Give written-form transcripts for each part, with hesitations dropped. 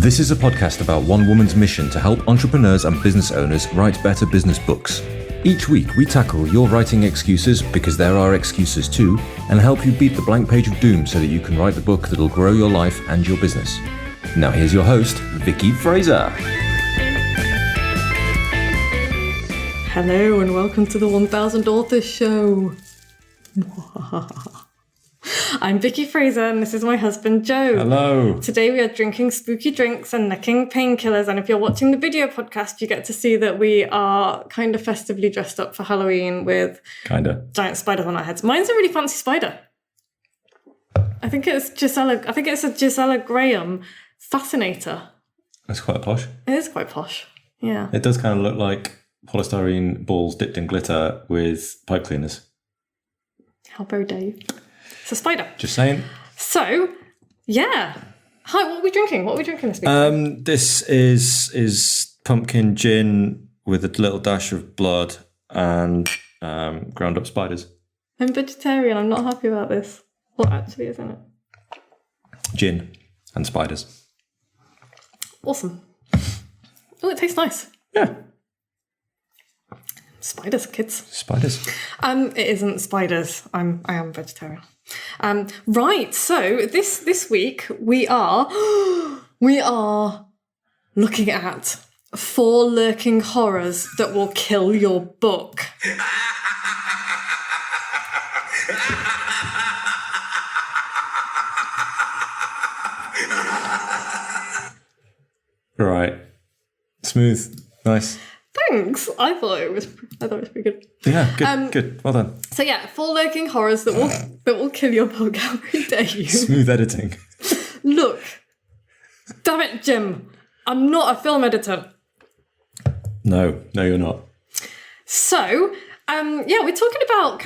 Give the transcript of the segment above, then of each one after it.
This is a podcast about one woman's mission to help entrepreneurs and business owners write better business books. Each week, we tackle your writing excuses, because there are excuses too, and help you beat the blank page of doom so that you can write the book that'll grow your life and your business. Now here's your host, Vicky Fraser. Hello and welcome to the 1000 Authors Show. I'm Vicky Fraser and this is my husband Joe. Hello. Today we are drinking spooky drinks and necking painkillers, and if you're watching the video podcast you get to see that we are kind of festively dressed up for Halloween with giant spiders on our heads. Mine's a really fancy spider. I think it's a Gisela Graham Fascinator. That's quite posh. It is quite posh, yeah. It does kind of look like polystyrene balls dipped in glitter with pipe cleaners. How very dare you? It's a spider. Just saying. So, yeah. Hi, what are we drinking? What are we drinking this week? This is pumpkin gin with a little dash of blood and ground up spiders. I'm vegetarian. I'm not happy about this. What actually is in it? Gin and spiders. Awesome. Oh, it tastes nice. Yeah. Spiders, kids. Spiders. It isn't spiders. I am vegetarian. Right. So this week we are looking at 4 lurking horrors that will kill your book. Right. Smooth. Nice. Thanks. I thought it was pretty good. Yeah, good, good. Well done. So yeah, 4 lurking horrors that will kill your book. How dare you? Smooth editing. Look, damn it, Jim. I'm not a film editor. No, you're not. So, we're talking about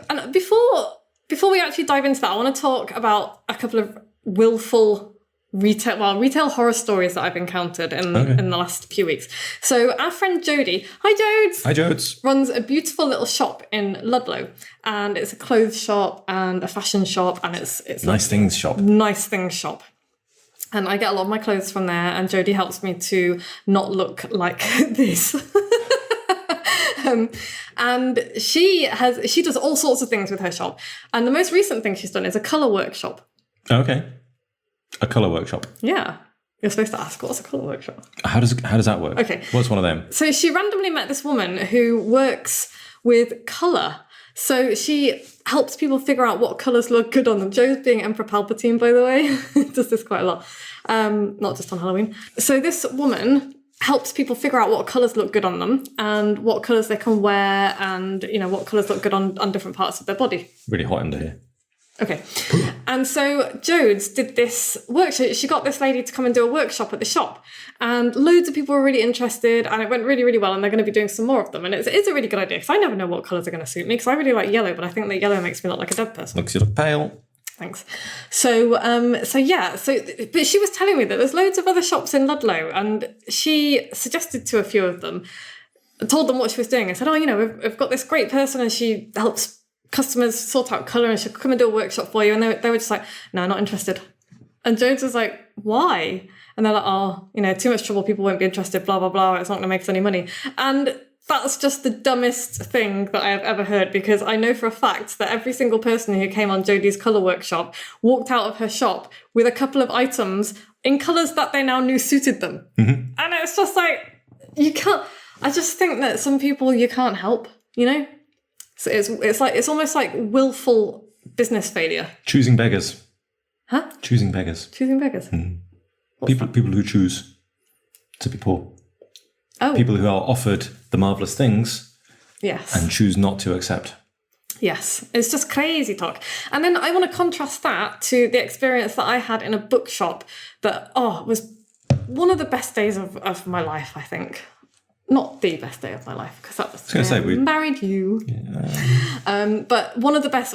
and before we actually dive into that, I want to talk about a couple of willful retail horror stories that I've encountered in the last few weeks. So our friend Jodie, hi Jodes, runs a beautiful little shop in Ludlow, and it's a clothes shop and a fashion shop, and it's Nice things shop. And I get a lot of my clothes from there, and Jodie helps me to not look like this. And she does all sorts of things with her shop, and the most recent thing she's done is a colour workshop. Okay. A colour workshop. Yeah. You're supposed to ask, what's a colour workshop? How does that work? Okay. What's one of them? So she randomly met this woman who works with colour. So she helps people figure out what colours look good on them. Joe's being Emperor Palpatine, by the way. Does this quite a lot. Not just on Halloween. So this woman helps people figure out what colours look good on them and what colours they can wear, and, what colours look good on different parts of their body. Really hot under here. Okay. And so Jodes did this workshop. She got this lady to come and do a workshop at the shop, and loads of people were really interested, and it went really, really well, and they're going to be doing some more of them. And it's a really good idea, because I never know what colours are going to suit me, because I really like yellow, but I think that yellow makes me look like a dead person. Looks you look pale. Thanks. But she was telling me that there's loads of other shops in Ludlow, and she suggested to a few of them, told them what she was doing, and said, we've got this great person, and she helps customers sort out colour, and she'll come and do a workshop for you. And they were just like, no, not interested. And Jones was like, why? And they're like, too much trouble, people won't be interested, blah, blah, blah, it's not going to make us any money. And that's just the dumbest thing that I have ever heard, because I know for a fact that every single person who came on Jodie's colour workshop walked out of her shop with a couple of items in colours that they now knew suited them. Mm-hmm. And it's just like, you can't, I just think that some people you can't help, So it's almost like willful business failure. Choosing beggars. Huh? Choosing beggars. Choosing beggars. Mm-hmm. People who choose to be poor. Oh. People who are offered the marvellous things. Yes. And choose not to accept. Yes. It's just crazy talk. And then I want to contrast that to the experience that I had in a bookshop that was one of the best days of my life, I think. Not the best day of my life, because that was we married you. Yeah. But one of the best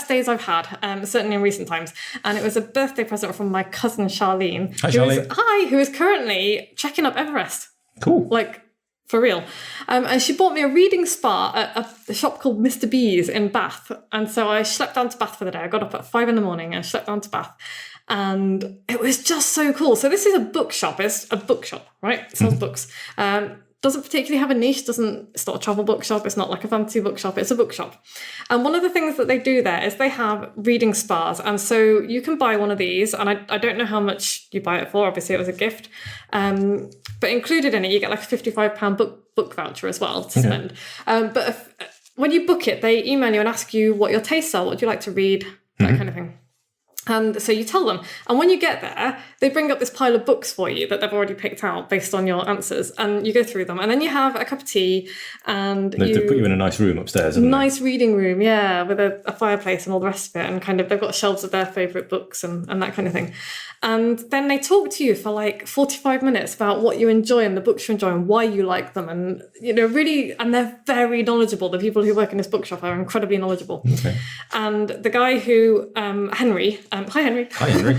days I've had, certainly in recent times, and it was a birthday present from my cousin Charlene. Hi, Charlene. Who is currently checking up Everest. Cool. Like, for real. And she bought me a reading spa at a shop called Mr. B's in Bath. And so I schlepped down to Bath for the day. I got up at 5 a.m. and schlepped down to Bath. And it was just so cool. So this is a bookshop. It's a bookshop, right? It sells books. Doesn't particularly have a niche. It's not a travel bookshop. It's not like a fancy bookshop. It's a bookshop. And one of the things that they do there is they have reading spas. And so you can buy one of these. And I don't know how much you buy it for. Obviously, it was a gift. But included in it, you get like a £55 book voucher as well to spend. But when you book it, they email you and ask you what your tastes are. What do you like to read? That kind of thing. And so you tell them. And when you get there, they bring up this pile of books for you that they've already picked out based on your answers. And you go through them. And then you have a cup of tea and They put you in a nice room upstairs, haven't nice reading room, yeah, with a fireplace and all the rest of it. And kind of they've got shelves of their favourite books and that kind of thing. And then they talk to you for like 45 minutes about what you enjoy and the books you enjoy and why you like them. And, really, and they're very knowledgeable. The people who work in this bookshop are incredibly knowledgeable. Okay. And the guy who, Henry, hi Henry. Hi, Henry.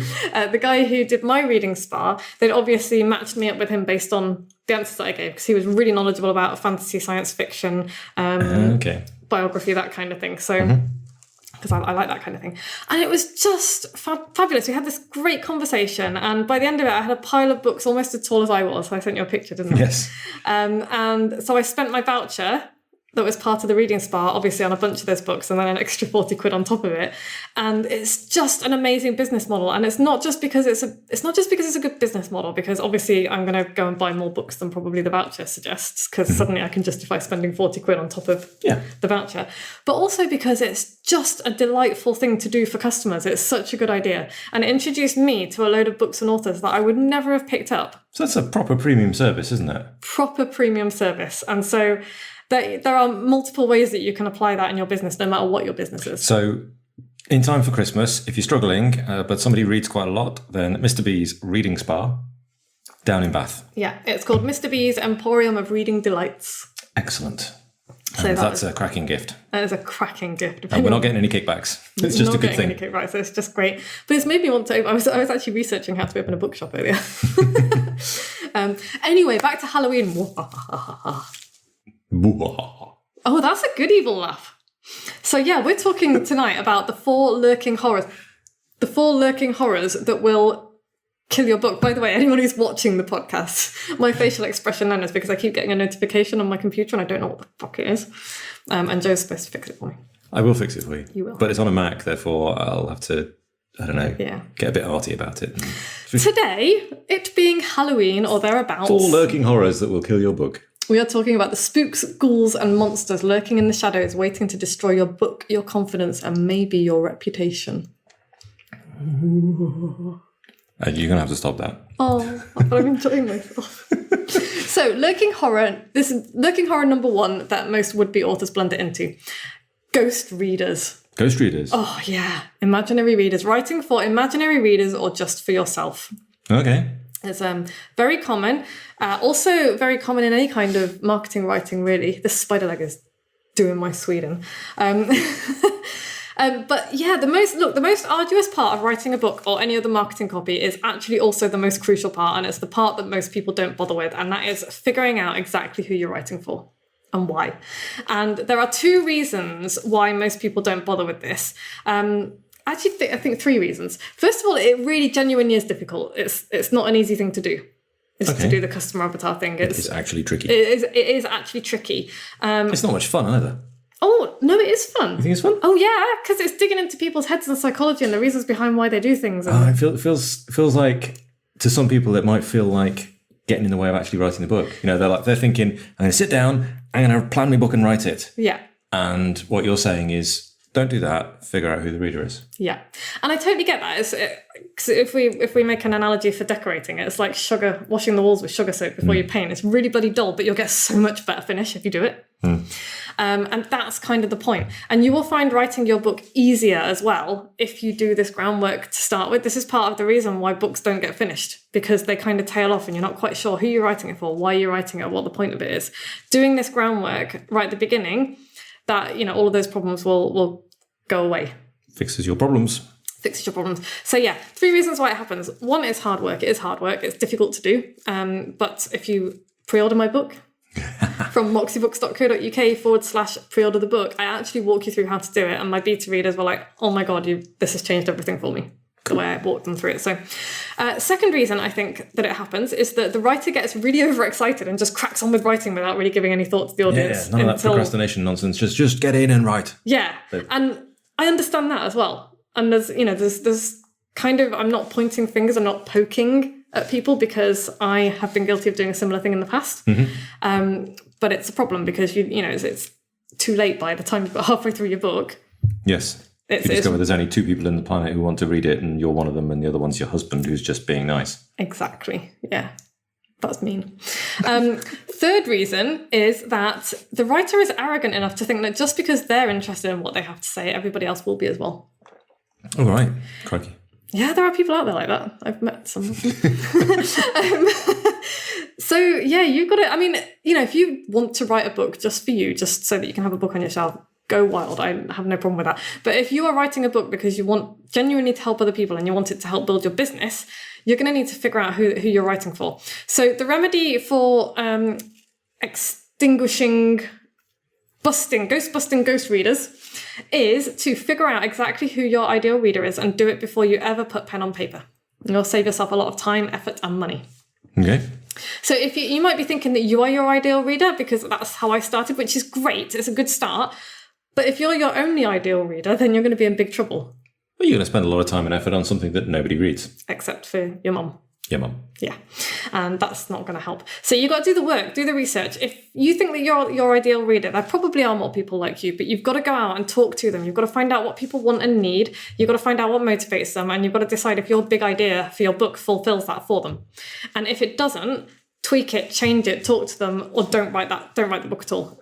The guy who did my reading spa, they'd obviously matched me up with him based on the answers that I gave, because he was really knowledgeable about fantasy, science fiction, biography, that kind of thing. So, because I like that kind of thing. And it was just fabulous. We had this great conversation. And by the end of it, I had a pile of books almost as tall as I was. I sent you a picture, didn't I? Yes. And so I spent my voucher that was part of the reading spa, obviously on a bunch of those books, and then an extra 40 quid on top of it. And it's just an amazing business model. And it's not just because it's a good business model, because obviously I'm going to go and buy more books than probably the voucher suggests, because suddenly I can justify spending 40 quid on top of the voucher. But also because it's just a delightful thing to do for customers. It's such a good idea. And it introduced me to a load of books and authors that I would never have picked up. So that's a proper premium service, isn't it? Proper premium service. And so there are multiple ways that you can apply that in your business, no matter what your business is. So in time for Christmas, if you're struggling, but somebody reads quite a lot, then Mr. B's Reading Spa down in Bath. Yeah, it's called Mr. B's Emporium of Reading Delights. Excellent. So And that's a cracking gift. That is a cracking gift. And we're not getting any kickbacks. It's just a good thing. Not getting any kickbacks, so it's just great. But it's made me want to. I was actually researching how to open a bookshop earlier. Anyway, back to Halloween. Oh, that's a good evil laugh. So yeah, we're talking tonight about the 4 lurking horrors. The 4 lurking horrors that will kill your book. By the way, anyone who's watching the podcast, my facial expression then is because I keep getting a notification on my computer and I don't know what the fuck it is. And Joe's supposed to fix it for me. I will fix it for you. You will. But it's on a Mac, therefore I'll have to, I don't know, get a bit arty about it. Today, it being Halloween or thereabouts, 4 lurking horrors that will kill your book. We are talking about the spooks, ghouls, and monsters lurking in the shadows, waiting to destroy your book, your confidence, and maybe your reputation. You're going to have to stop that. Oh, but I'm enjoying myself. So, lurking horror. This is lurking horror number 1 that most would-be authors blunder into. Ghost readers. Ghost readers? Oh, yeah. Imaginary readers. Writing for imaginary readers or just for yourself. Okay. It's very common. Also very common in any kind of marketing writing, really. This spider leg is doing my Sweden. But yeah, the most arduous part of writing a book or any other marketing copy is actually also the most crucial part, and it's the part that most people don't bother with, and that is figuring out exactly who you're writing for and why. And there are 2 reasons why most people don't bother with this. Actually, I think 3 reasons. First of all, it really genuinely is difficult. It's not an easy thing to do. It's to do the customer avatar thing. It's actually tricky. It is actually tricky. It's not much fun either. Oh, no, it is fun. You think it's fun? Oh, yeah, because it's digging into people's heads and psychology and the reasons behind why they do things. And It feels like, to some people, it might feel like getting in the way of actually writing the book. They're thinking, I'm going to sit down, I'm going to plan my book and write it. Yeah. And what you're saying is, don't do that. Figure out who the reader is. Yeah, and I totally get that. Because if we make an analogy for decorating, it's like washing the walls with sugar soap before you paint. It's really bloody dull, but you'll get so much better finish if you do it. And that's kind of the point. And you will find writing your book easier as well if you do this groundwork to start with. This is part of the reason why books don't get finished, because they kind of tail off and you're not quite sure who you're writing it for, why you're writing it, what the point of it is. Doing this groundwork right at the beginning, that, all of those problems will go away. Fixes your problems. So yeah, 3 reasons why it happens. 1 is hard work. It is hard work. It's difficult to do. But if you pre-order my book from moxiebooks.co.uk/pre-order the book, I actually walk you through how to do it. And my beta readers were like, oh my God, this has changed everything for me. The way I walk them through it. So second reason I think that it happens is that the writer gets really overexcited and just cracks on with writing without really giving any thought to the audience. None of that procrastination nonsense. Just get in and write. Yeah. And I understand that as well. And there's kind of, I'm not pointing fingers, I'm not poking at people because I have been guilty of doing a similar thing in the past. But it's a problem because it's too late by the time you've got halfway through your book. Yes. You discover there's only 2 people in the planet who want to read it, and you're one of them, and the other one's your husband who's just being nice. Exactly. Yeah. That's mean. Third reason is that the writer is arrogant enough to think that just because they're interested in what they have to say, everybody else will be as well. All right. Crikey. Yeah, there are people out there like that. I've met some of them. So, yeah, you've got to, if you want to write a book just for you, just so that you can have a book on your shelf, go wild. I have no problem with that. But if you are writing a book because you want genuinely to help other people and you want it to help build your business, you're going to need to figure out who you're writing for. So the remedy for ghost busting ghost readers is to figure out exactly who your ideal reader is and do it before you ever put pen on paper. You'll save yourself a lot of time, effort, and money. Okay. So if you might be thinking that you are your ideal reader, because that's how I started, which is great. It's a good start. But if you're your only ideal reader, then you're going to be in big trouble. Well, you're going to spend a lot of time and effort on something that nobody reads. Except for your mum. Your mum. Yeah. And that's not going to help. So you've got to do the work, do the research. If you think that you're your ideal reader, there probably are more people like you, but you've got to go out and talk to them. You've got to find out what people want and need. You've got to find out what motivates them. And you've got to decide if your big idea for your book fulfills that for them. And if it doesn't, tweak it, change it, talk to them, or don't write the book at all.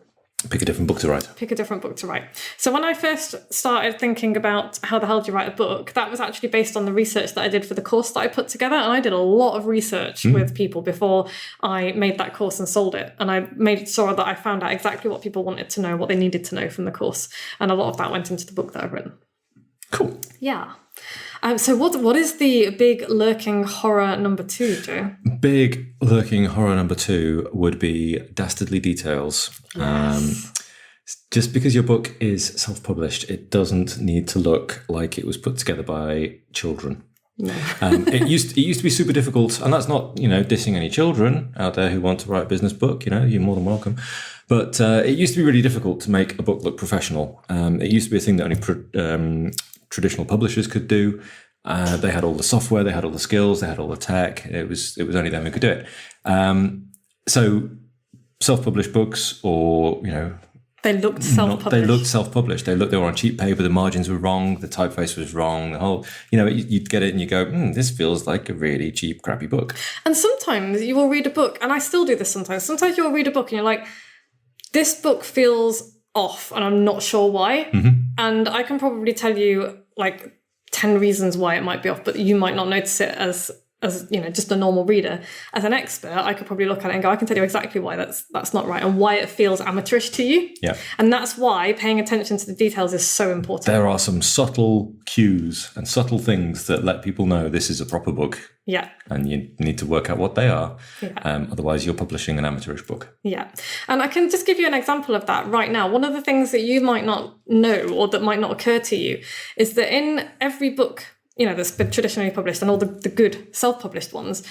Pick a different book to write. Pick a different book to write. So when I first started thinking about how the hell do you write a book, that was actually based on the research that I did for the course that I put together. And I did a lot of research with people before I made that course and sold it. And I made sure that I found out exactly what people wanted to know, what they needed to know from the course. And a lot of that went into the book that I've written. Cool. Yeah. So what is the big lurking horror number 2, Joe? Big lurking horror number 2 would be dastardly details. Yes. Just because your book is self-published, it doesn't need to look like it was put together by children. No. It used to be super difficult, and that's not dissing any children out there who want to write a business book. You're more than welcome. But it used to be really difficult to make a book look professional. It used to be a thing that only traditional publishers could do. They had all the software, they had all the skills, they had all the tech. It was only them who could do it. So self-published books, or they looked self-published. They looked self-published. They were on cheap paper. The margins were wrong. The typeface was wrong. The whole, you'd get it and you go, this feels like a really cheap, crappy book. And sometimes you will read a book, and I still do this sometimes. Sometimes you'll read a book and you're like, this book feels off, and I'm not sure why. Mm-hmm. And I can probably tell you 10 reasons why it might be off, but you might not notice it as just a normal reader. As an expert, I could probably look at it and go, I can tell you exactly why that's not right and why it feels amateurish to you. Yeah. And that's why paying attention to the details is so important. There are some subtle cues and subtle things that let people know this is a proper book. Yeah. And you need to work out what they are. Yeah. Otherwise, you're publishing an amateurish book. Yeah. And I can just give you an example of that right now. One of the things that you might not know or that might not occur to you is that in every book, that's been traditionally published, and all the good self-published ones,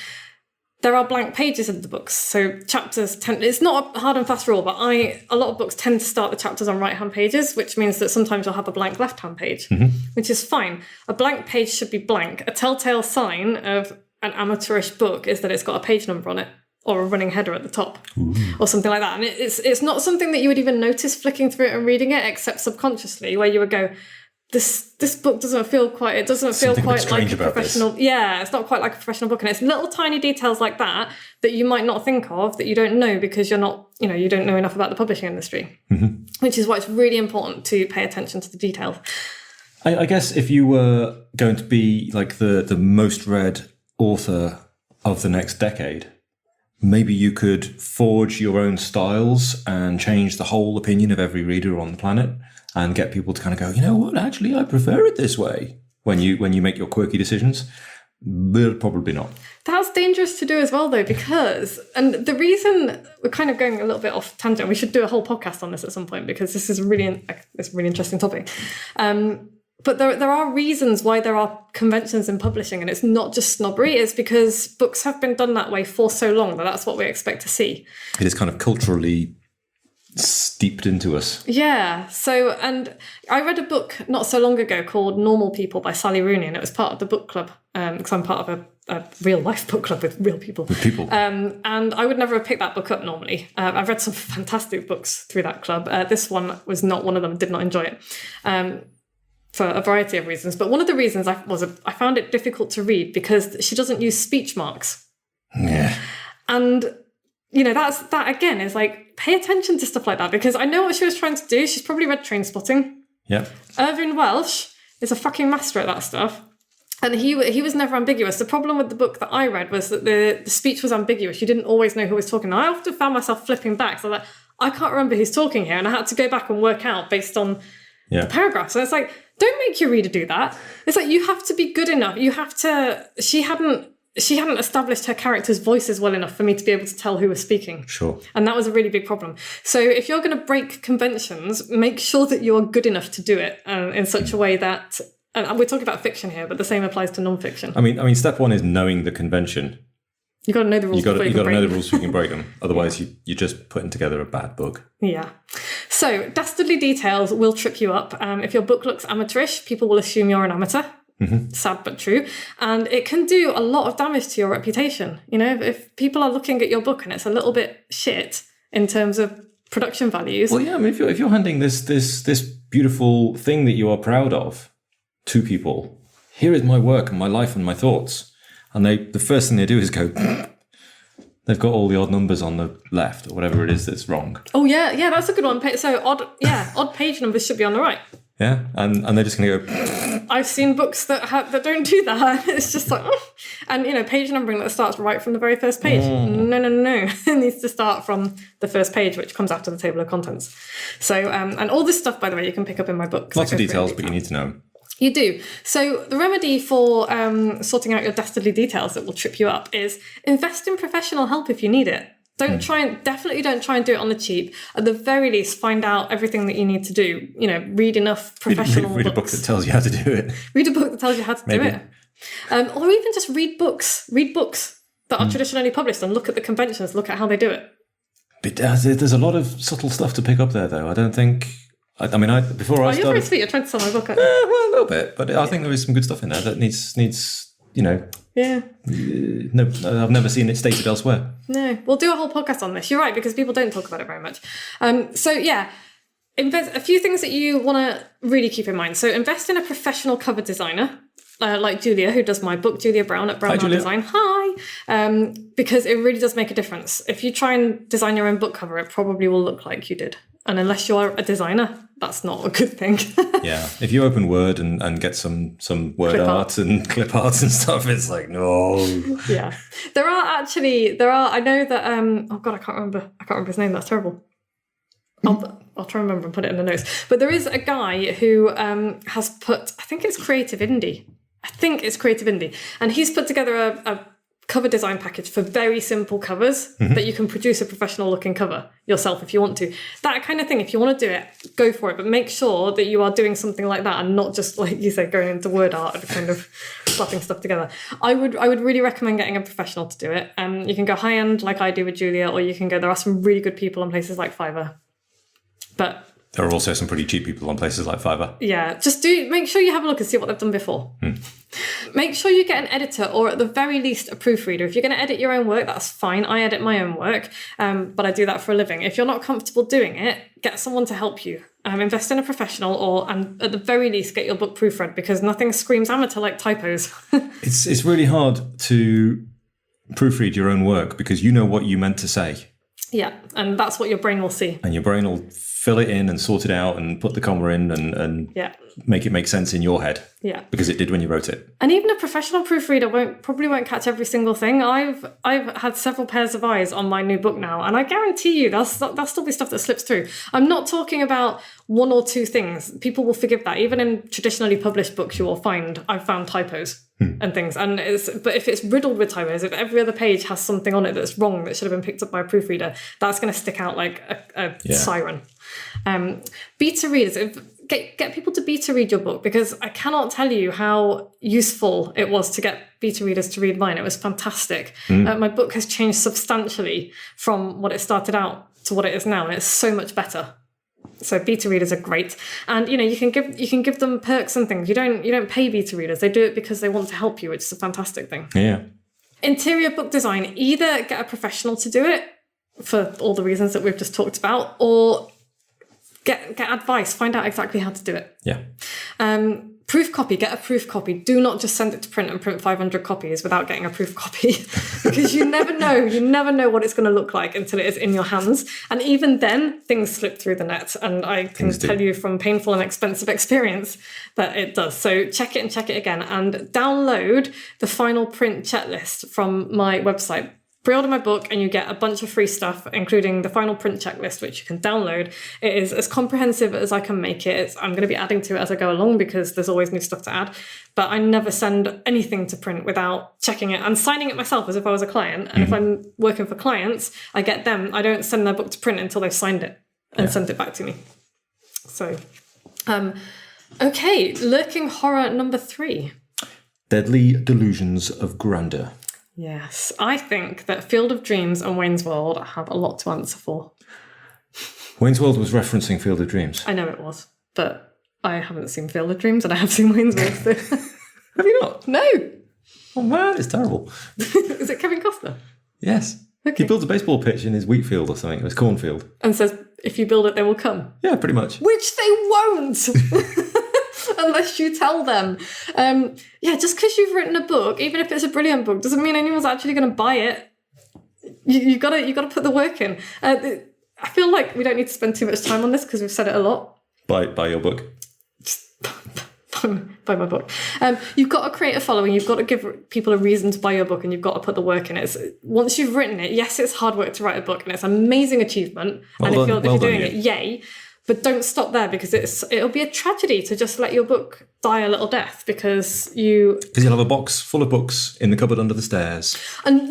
there are blank pages in the books. So chapters it's not a hard and fast rule, but a lot of books tend to start the chapters on right-hand pages, which means that sometimes you'll have a blank left-hand page, which is fine. A blank page should be blank. A telltale sign of an amateurish book is that it's got a page number on it, or a running header at the top. Ooh. Or something like that. And it's not something that you would even notice flicking through it and reading it, except subconsciously, where you would go, this book doesn't feel quite like a professional. This. Yeah, it's not quite like a professional book. And it's little tiny details like that you might not think of, that you don't know because you're not, you don't know enough about the publishing industry, which is why it's really important to pay attention to the details. I guess if you were going to be like the most read author of the next decade, maybe you could forge your own styles and change the whole opinion of every reader on the planet, and get people to kind of go, you know what, actually, I prefer it this way when you make your quirky decisions. But probably not. That's dangerous to do as well, though, because, and the reason we're kind of going a little bit off tangent, we should do a whole podcast on this at some point, because this is it's a really interesting topic. But there are reasons why there are conventions in publishing, and it's not just snobbery. It's because books have been done that way for so long that that's what we expect to see. It is kind of culturally steeped into us. Yeah. So, and I read a book not so long ago called Normal People by Sally Rooney, and it was part of the book club, because I'm part of a real life book club with real people. And I would never have picked that book up normally. I've read some fantastic books through that club. This one was not one of them. Did not enjoy it. For a variety of reasons. But one of the reasons I found it difficult to read because she doesn't use speech marks. Yeah. And, that again is like, pay attention to stuff like that, because I know what she was trying to do. She's probably read Trainspotting. Yeah. Irving Welsh is a fucking master at that stuff. And he was never ambiguous. The problem with the book that I read was that the speech was ambiguous. You didn't always know who was talking. I often found myself flipping back. So I can't remember who's talking here. And I had to go back and work out based on the paragraphs. So it's like, don't make your reader do that. It's like, you have to be good enough. You have to... She hadn't established her character's voices well enough for me to be able to tell who was speaking. Sure. And that was a really big problem. So if you're going to break conventions, make sure that you're good enough to do it in such a way that... And we're talking about fiction here, but the same applies to non-fiction. I mean, step one is knowing the convention. You've got to know the rules. You've got to know the rules so you can break them. Otherwise, you're just putting together a bad book. Yeah. So, dastardly details will trip you up. If your book looks amateurish, people will assume you're an amateur. Mm-hmm. Sad but true. And it can do a lot of damage to your reputation. If people are looking at your book and it's a little bit shit in terms of production values. Well, yeah, I mean, if you're handing this beautiful thing that you are proud of to people, here is my work and my life and my thoughts. And the first thing they do is go, they've got all the odd numbers on the left or whatever it is that's wrong. Oh, yeah, that's a good one. So odd page numbers should be on the right. Yeah, and they're just going to go... I've seen books that don't do that. It's just like... And, page numbering that starts right from the very first page. No. It needs to start from the first page, which comes after the table of contents. So, and all this stuff, by the way, you can pick up in my book. Lots of details, but you need to know. You do. So the remedy for sorting out your dastardly details that will trip you up is invest in professional help if you need it. Definitely don't try and do it on the cheap. At the very least, find out everything that you need to do. Read enough professional read a book that tells you how to do it. Read a book that tells you how to do it. Or even just read books. Read books that are traditionally published and look at the conventions, look at how they do it. But there's a lot of subtle stuff to pick up there, though. I don't think... I before I started... You're very sweet. You're trying to sell my book. Well, a little bit. But I think there is some good stuff in there that needs Yeah. No, I've never seen it stated elsewhere. No. We'll do a whole podcast on this. You're right, because people don't talk about it very much. Invest a few things that you want to really keep in mind. So invest in a professional cover designer, like Julia, who does my book, Julia Brown at Brown Design. Hi. Because it really does make a difference. If you try and design your own book cover, it probably will look like you did. And unless you're a designer, that's not a good thing. Yeah. If you open Word and get some word clip art and clip art and stuff, it's like, no. Yeah. There are, I know that, I can't remember his name. That's terrible. I'll try and remember and put it in the notes. But there is a guy who has put, I think it's Creative Indie. And he's put together a cover design package for very simple covers that you can produce a professional looking cover yourself if you want to. That kind of thing, if you want to do it, go for it. But make sure that you are doing something like that and not just, like you said, going into word art and kind of slapping stuff together. I would really recommend getting a professional to do it. You can go high end like I do with Julia, or you can go, there are some really good people on places like Fiverr. But there are also some pretty cheap people on places like Fiverr. Yeah, just make sure you have a look and see what they've done before. Make sure you get an editor, or at the very least a proofreader. If you're going to edit your own work, that's fine. I edit my own work, but I do that for a living. If you're not comfortable doing it, get someone to help you. Invest in a professional, and at the very least get your book proofread, because nothing screams amateur like typos. It's really hard to proofread your own work because you know what you meant to say. Yeah, and that's what your brain will see. And your brain will fill it in and sort it out and put the comma in and make it make sense in your head. Yeah. Because it did when you wrote it. And even a professional proofreader probably won't catch every single thing. I've had several pairs of eyes on my new book now, and I guarantee you there'll still be stuff that slips through. I'm not talking about one or two things. People will forgive that. Even in traditionally published books, you will find I've found typos. And things, but if it's riddled with typos, if every other page has something on it that's wrong that should have been picked up by a proofreader, that's going to stick out like a siren. Beta readers, get people to beta read your book, because I cannot tell you how useful it was to get beta readers to read mine. It was fantastic. My book has changed substantially from what it started out to what it is now, and it's so much better. So beta readers are great, and you can give them perks and things. You don't pay beta readers; they do it because they want to help you, which is a fantastic thing. Yeah. Interior book design: either get a professional to do it for all the reasons that we've just talked about, or get advice. Find out exactly how to do it. Yeah. Proof copy, get a proof copy. Do not just send it to print and print 500 copies without getting a proof copy, because you never know what it's going to look like until it is in your hands. And even then, things slip through the net. And I can tell you from painful and expensive experience that it does. So check it and check it again, and download the final print checklist from my website. Pre-order my book and you get a bunch of free stuff, including the final print checklist, which you can download. It is as comprehensive as I can make it. I'm going to be adding to it as I go along, because there's always new stuff to add. But I never send anything to print without checking it and signing it myself as if I was a client. And if I'm working for clients, I get them. I don't send their book to print until they've signed it and sent it back to me. So, okay, lurking horror number 3. Deadly delusions of grandeur. Yes, I think that Field of Dreams and Wayne's World have a lot to answer for. Wayne's World was referencing Field of Dreams. I know it was, but I haven't seen Field of Dreams and I have seen Wayne's World. So. Have you not? No. Oh man, it's terrible. Is it Kevin Costner? Yes. Okay. He builds a baseball pitch in his wheat field or something, his cornfield. And says, if you build it, they will come. Yeah, pretty much. Which they won't! Unless you tell them. Just because you've written a book, even if it's a brilliant book, doesn't mean anyone's actually going to buy it. You gotta put the work in. I feel like we don't need to spend too much time on this because we've said it a lot. Buy your book. Buy my book. You've got to create a following. You've got to give people a reason to buy your book, and you've got to put the work in it. Once you've written it, yes, it's hard work to write a book, and it's an amazing achievement. If you're doing it, yay. But don't stop there, because it'll be a tragedy to just let your book die a little death because you'll have a box full of books in the cupboard under the stairs. And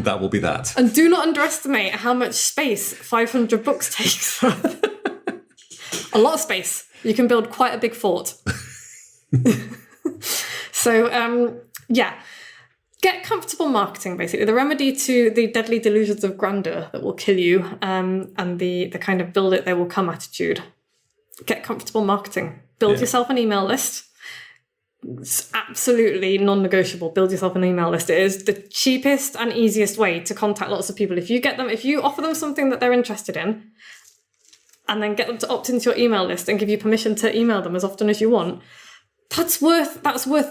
that will be that. And do not underestimate how much space 500 books takes. A lot of space. You can build quite a big fort. So, get comfortable marketing, basically. The remedy to the deadly delusions of grandeur that will kill you, and the kind of build it, they will come attitude. Get comfortable marketing. Build yourself an email list. It's absolutely non-negotiable. Build yourself an email list. It is the cheapest and easiest way to contact lots of people. If you offer them something that they're interested in, and then get them to opt into your email list and give you permission to email them as often as you want, that's worth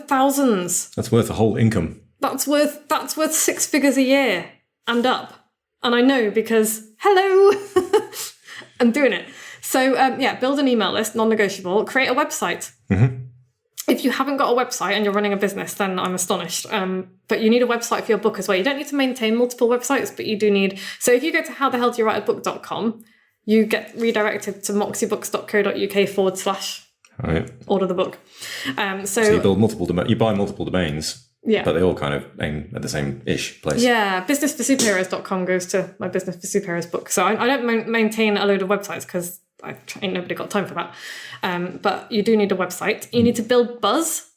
thousands. That's worth a whole income. That's worth 6 figures a year and up. And I know because, hello, I'm doing it. So, build an email list, non-negotiable. Create a website. Mm-hmm. If you haven't got a website and you're running a business, then I'm astonished. But you need a website for your book as well. You don't need to maintain multiple websites, but you do need... So if you go to howthehelldoyouwriteabook.com, you get redirected to moxiebooks.co.uk/ order the book. So you build multiple you buy multiple domains. Yeah. But they all kind of aim at the same-ish place. Yeah, businessforsuperheroes.com goes to my Business for Superheroes book. So I don't maintain a load of websites because ain't nobody got time for that. But you do need a website. You need to build buzz,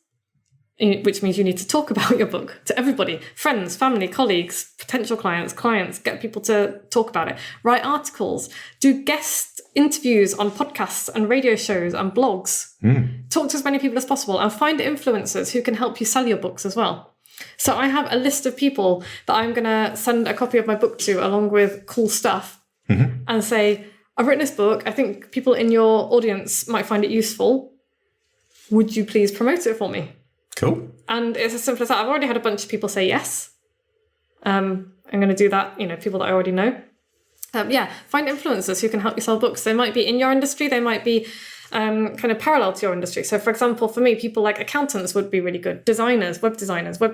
which means you need to talk about your book to everybody. Friends, family, colleagues, potential clients, get people to talk about it. Write articles. Do guest interviews on podcasts and radio shows and blogs. Talk to as many people as possible and find influencers who can help you sell your books as well. So I have a list of people that I'm going to send a copy of my book to along with cool stuff and say, I've written this book. I think people in your audience might find it useful. Would you please promote it for me? Cool. And it's as simple as that. I've already had a bunch of people say yes. I'm going to do that, people that I already know. Find influencers who can help you sell books. They might be in your industry. They might be kind of parallel to your industry. So, for example, for me, people like accountants would be really good. Designers, web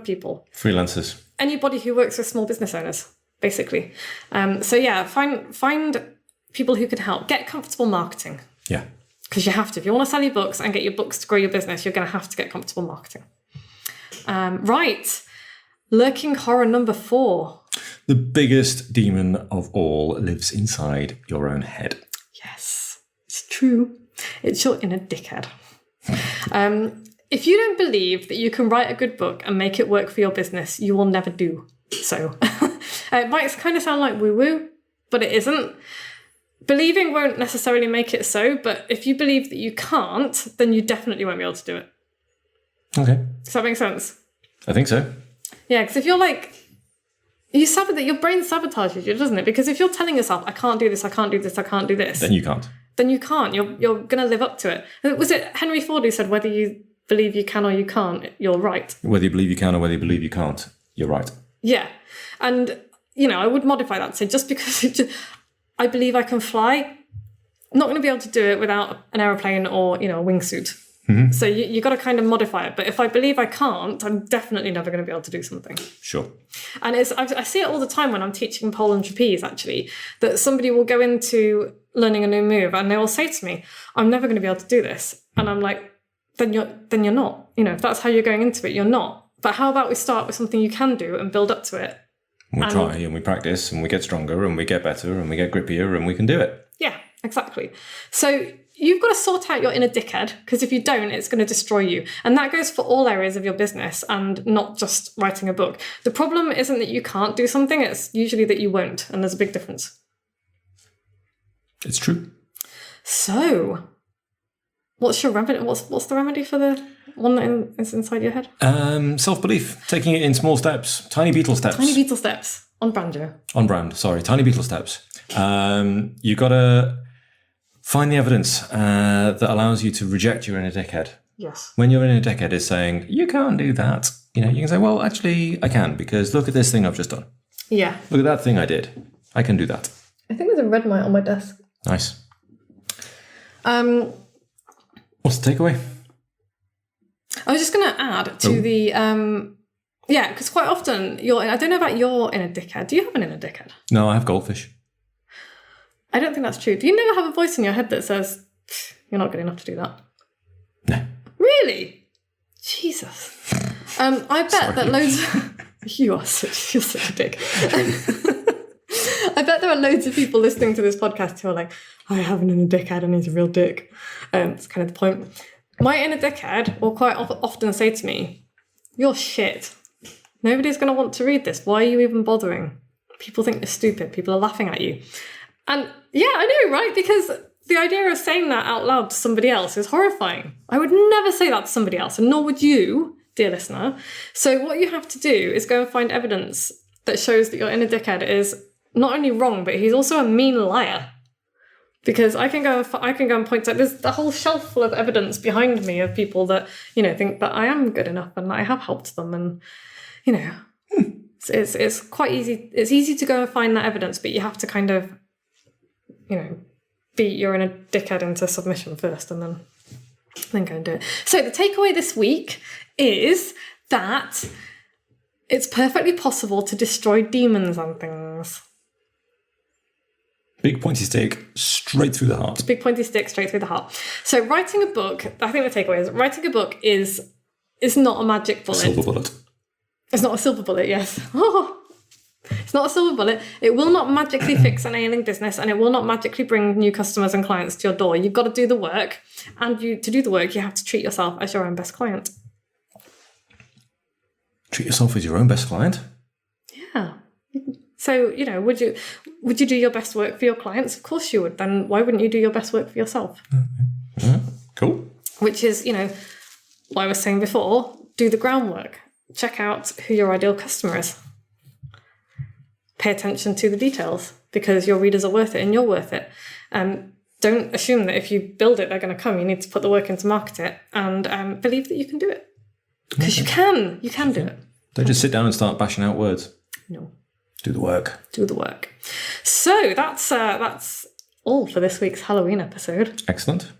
people. Freelancers. Anybody who works with small business owners, basically. Find people who can help. Get comfortable marketing. Yeah. Because you have to. If you want to sell your books and get your books to grow your business, you're going to have to get comfortable marketing. Right. Lurking horror number 4. The biggest demon of all lives inside your own head. Yes, it's true. It's your inner dickhead. If you don't believe that you can write a good book and make it work for your business, you will never do so. It might kind of sound like woo-woo, but it isn't. Believing won't necessarily make it so, but if you believe that you can't, then you definitely won't be able to do it. Okay. Does that make sense? I think so. Yeah, because if you're like, your brain sabotages you, doesn't it? Because if you're telling yourself, I can't do this, I can't do this, I can't do this. Then you can't. Then you can't. You're going to live up to it. Was it Henry Ford who said, whether you believe you can or you can't, you're right? Whether you believe you can or whether you believe you can't, you're right. Yeah. And, I would modify that to say, just because I believe I can fly, I'm not going to be able to do it without an aeroplane or, a wingsuit. Mm-hmm. So you got to kind of modify it. But if I believe I can't, I'm definitely never going to be able to do something. Sure. And I see it all the time when I'm teaching pole and trapeze, actually, that somebody will go into learning a new move and they will say to me, I'm never going to be able to do this. And I'm like, then you're not. If that's how you're going into it, you're not. But how about we start with something you can do and build up to it? We try and we practice and we get stronger and we get better and we get grippier and we can do it. Yeah, exactly. So you've got to sort out your inner dickhead, because if you don't, it's going to destroy you. And that goes for all areas of your business and not just writing a book. The problem isn't that you can't do something, it's usually that you won't. And there's a big difference. It's true. So what's your remedy? What's the remedy for the one that is inside your head? Self-belief. Taking it in small steps. Tiny beetle steps. Tiny beetle steps. On brand, Joe. On brand, sorry. Tiny beetle steps. You got to find the evidence that allows you to reject your inner dickhead. Yes. When your inner dickhead is saying, you can't do that, you can say, well, actually, I can, because look at this thing I've just done. Yeah. Look at that thing I did. I can do that. I think there's a red mite on my desk. Nice. What's the takeaway? I was just going to add to the... because quite often, I don't know about your inner dickhead. Do you have an inner dickhead? No, I have goldfish. I don't think that's true. Do you never have a voice in your head that says, you're not good enough to do that? No. Really? Jesus. I bet that loads... You're such a dick. I bet there are loads of people listening to this podcast who are like, I have an inner dickhead and he's a real dick. That's kind of the point. My inner dickhead will quite often say to me, you're shit. Nobody's going to want to read this. Why are you even bothering? People think you're stupid. People are laughing at you. And yeah, I know, right? Because the idea of saying that out loud to somebody else is horrifying. I would never say that to somebody else, and nor would you, dear listener. So what you have to do is go and find evidence that shows that your inner dickhead is not only wrong, but he's also a mean liar. Because I can go and point to, there's a whole shelf full of evidence behind me of people that, think that I am good enough and I have helped them. And, it's quite easy. It's easy to go and find that evidence, but you have to kind of, beat your inner dickhead into submission first and then go and do it. So the takeaway this week is that it's perfectly possible to destroy demons and things. Big pointy stick straight through the heart. Big pointy stick straight through the heart. So writing a book, I think the takeaway is writing a book is not a magic bullet. Silver bullet. It's not a silver bullet, yes. It's not a silver bullet. It will not magically fix an ailing business, and it will not magically bring new customers and clients to your door. You've got to do the work, and to do the work, you have to treat yourself as your own best client. Treat yourself as your own best client? Yeah. So, would you do your best work for your clients? Of course you would. Then why wouldn't you do your best work for yourself? Yeah, cool. Which is, what I was saying before, do the groundwork. Check out who your ideal customer is. Pay attention to the details, because your readers are worth it and you're worth it. Don't assume that if you build it, they're going to come. You need to put the work in to market it, and believe that you can do it. Because you can do it. Don't just sit down and start bashing out words. No. Do the work. Do the work. So that's all for this week's Halloween episode. Excellent.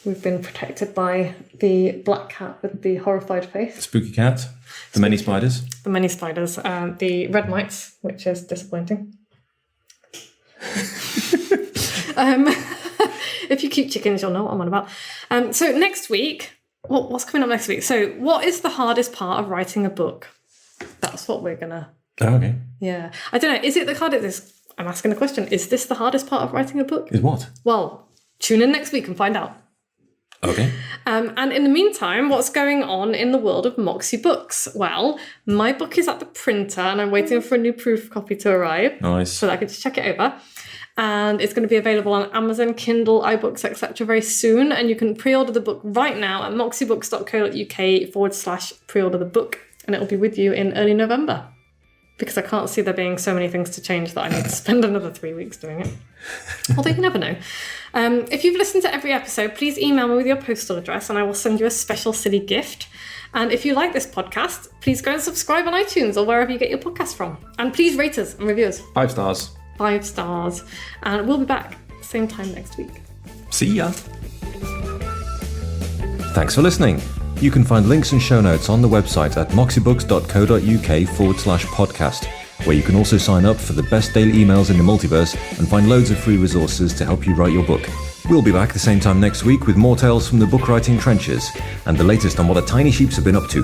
We've been protected by the black cat with the horrified face. The spooky cat. The many spiders. The many spiders. The red mites, which is disappointing. If you keep chickens, you'll know what I'm on about. So next week, what's coming up next week? So what is the hardest part of writing a book? That's what we're going to... Oh, okay. Yeah. I don't know. Is it the hardest... I'm asking the question. Is this the hardest part of writing a book? Is what? Well, tune in next week and find out. Okay. And in the meantime, what's going on in the world of Moxie Books? Well, my book is at the printer and I'm waiting for a new proof copy to arrive. Nice. So that I can just check it over. And it's going to be available on Amazon, Kindle, iBooks, etc. very soon. And you can pre-order the book right now at moxiebooks.co.uk/pre-order the book. And it'll be with you in early November. Because I can't see there being so many things to change that I need to spend another 3 weeks doing it. Although you never know. If you've listened to every episode, please email me with your postal address and I will send you a special silly gift. And if you like this podcast, please go and subscribe on iTunes or wherever you get your podcasts from. And please rate us and review us. 5 stars. 5 stars. And we'll be back same time next week. See ya. Thanks for listening. You can find links and show notes on the website at moxiebooks.co.uk/podcast, where you can also sign up for the best daily emails in the multiverse and find loads of free resources to help you write your book. We'll be back the same time next week with more tales from the book writing trenches and the latest on what the tiny sheeps have been up to.